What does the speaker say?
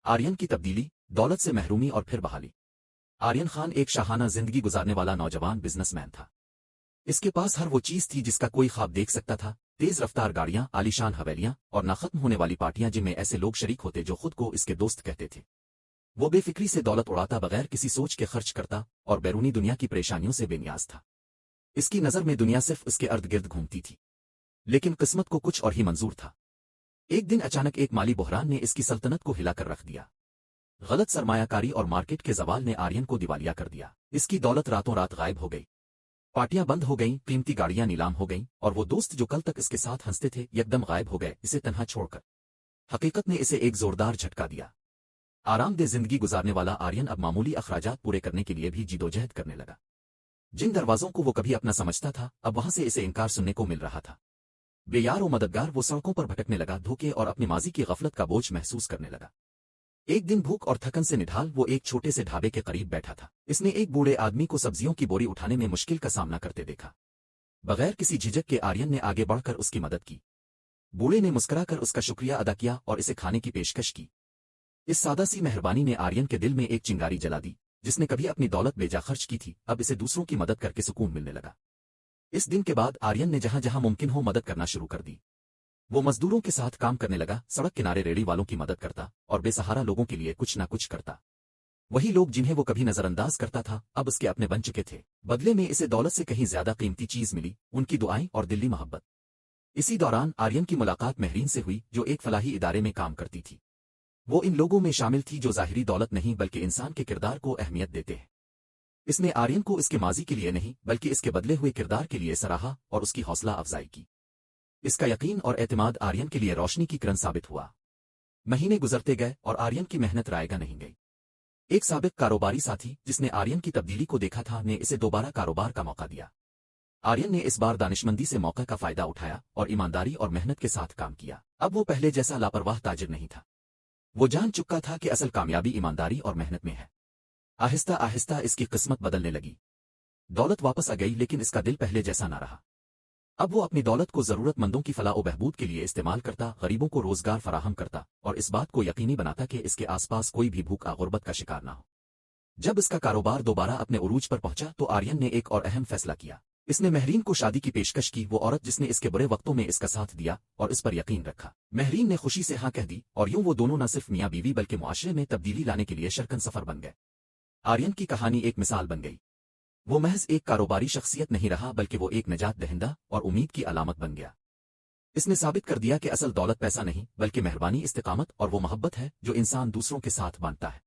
आर्यन की तब्दीली, दौलत से महरूमी और फिर बहाली। आर्यन खान एक शाहाना जिंदगी गुजारने वाला नौजवान बिजनेसमैन था। इसके पास हर वो चीज थी जिसका कोई ख्वाब देख सकता था। तेज रफ्तार गाड़ियां, आलीशान हवेलियां और ना खत्म होने वाली पार्टियां जिनमें ऐसे लोग शरीक होते जो खुद को इसके दोस्त कहते थे। वो बेफिक्री से दौलत उड़ाता, बगैर किसी सोच के खर्च करता और बैरूनी दुनिया की परेशानियों से बेनियाज था। इसकी नज़र में दुनिया सिर्फ उसके अर्द गिर्द घूमती थी। लेकिन किस्मत को कुछ और ही मंजूर था। एक दिन अचानक एक माली बहरान ने इसकी सल्तनत को हिलाकर रख दिया। गलत सरमायाकारी और मार्केट के जवाल ने आर्यन को दिवालिया कर दिया। इसकी दौलत रातों रात गायब हो गई। पार्टियां बंद हो गईं, कीमती गाड़ियां नीलाम हो गईं और वो दोस्त जो कल तक इसके साथ हंसते थे एकदम गायब हो गए, इसे तन्हा छोड़कर। हकीकत ने इसे एक जोरदार झटका दिया। आरामदेह जिंदगी गुजारने वाला आर्यन अब मामूली अखराजात पूरे करने के लिए भी जिदोजहद करने लगा। जिन दरवाजों को वो कभी अपना समझता था, अब वहां से इसे इनकार सुनने को मिल रहा था। बेयार और मददगार वो सड़कों पर भटकने लगा, धोखे और अपनी माजी की गफलत का बोझ महसूस करने लगा। एक दिन भूख और थकन से निढाल वो एक छोटे से ढाबे के करीब बैठा था। इसने एक बूढ़े आदमी को सब्जियों की बोरी उठाने में मुश्किल का सामना करते देखा। बगैर किसी झिझक के आर्यन ने आगे बढ़कर उसकी मदद की। बूढ़े ने मुस्कुराकर उसका शुक्रिया अदा किया और इसे खाने की पेशकश की। इस सादा सी मेहरबानी ने आर्यन के दिल में एक चिंगारी जला दी। जिसने कभी अपनी दौलत बेजा खर्च की थी, अब इसे दूसरों की मदद करके सुकून मिलने लगा। इस दिन के बाद आर्यन ने जहां जहां मुमकिन हो मदद करना शुरू कर दी। वो मजदूरों के साथ काम करने लगा, सड़क किनारे रेड़ी वालों की मदद करता और बेसहारा लोगों के लिए कुछ ना कुछ करता। वही लोग जिन्हें वो कभी नजरअंदाज करता था, अब उसके अपने बन चुके थे। बदले में इसे दौलत से कहीं ज्यादा कीमती चीज मिली, उनकी दुआएं और दिली मोहब्बत। इसी दौरान आर्यन की मुलाकात महरीन से हुई, जो एक फलाही इदारे में काम करती थी। वो इन लोगों में शामिल थी जो ज़ाहिरी दौलत नहीं बल्कि इंसान के किरदार को अहमियत देते हैं। इसने आर्यन को इसके माजी के लिए नहीं बल्कि इसके बदले हुए किरदार के लिए सराहा और उसकी हौसला अफजाई की। इसका यकीन और एतमाद आर्यन के लिए रोशनी की किरण साबित हुआ। महीने गुजरते गए और आर्यन की मेहनत रायगा नहीं गई। एक साबिक कारोबारी साथी जिसने आर्यन की तब्दीली को देखा था, ने इसे दोबारा कारोबार का मौका दिया। आर्यन ने इस बार दानिशमंदी से मौके का फायदा उठाया और ईमानदारी और मेहनत के साथ काम किया। अब वो पहले जैसा लापरवाह ताजिर नहीं था। वो जान चुका था कि असल कामयाबी ईमानदारी और मेहनत में है। आहिस्ता आहिस्ता इसकी किस्मत बदलने लगी। दौलत वापस आ गई, लेकिन इसका दिल पहले जैसा ना रहा। अब वो अपनी दौलत को जरूरतमंदों की फलाह व बहबूद के लिए इस्तेमाल करता, गरीबों को रोजगार फराहम करता और इस बात को यकीनी बनाता कि इसके आसपास कोई भी भूखा गुर्बत का शिकार ना हो। जब इसका कारोबार दोबारा अपने उरूज पर पहुंचा तो आर्यन ने एक और अहम फैसला किया। इसने महरीन को शादी की पेशकश की, वो औरत जिसने इसके बुरे वक्तों में इसका साथ दिया और इस पर यकीन रखा। महरीन ने खुशी से हाँ कह दी और यूं वो दोनों न सिर्फ मियाँ बीवी बल्कि मुआशरे में तब्दीली लाने के लिए शरकन सफर बन गए। आर्यन की कहानी एक मिसाल बन गई। वो महज एक कारोबारी शख्सियत नहीं रहा बल्कि वो एक निजात दहिंदा और उम्मीद की अलामत बन गया। इसने साबित कर दिया कि असल दौलत पैसा नहीं बल्कि मेहरबानी, इस्तिकामत और वो मोहब्बत है जो इंसान दूसरों के साथ बांटता है।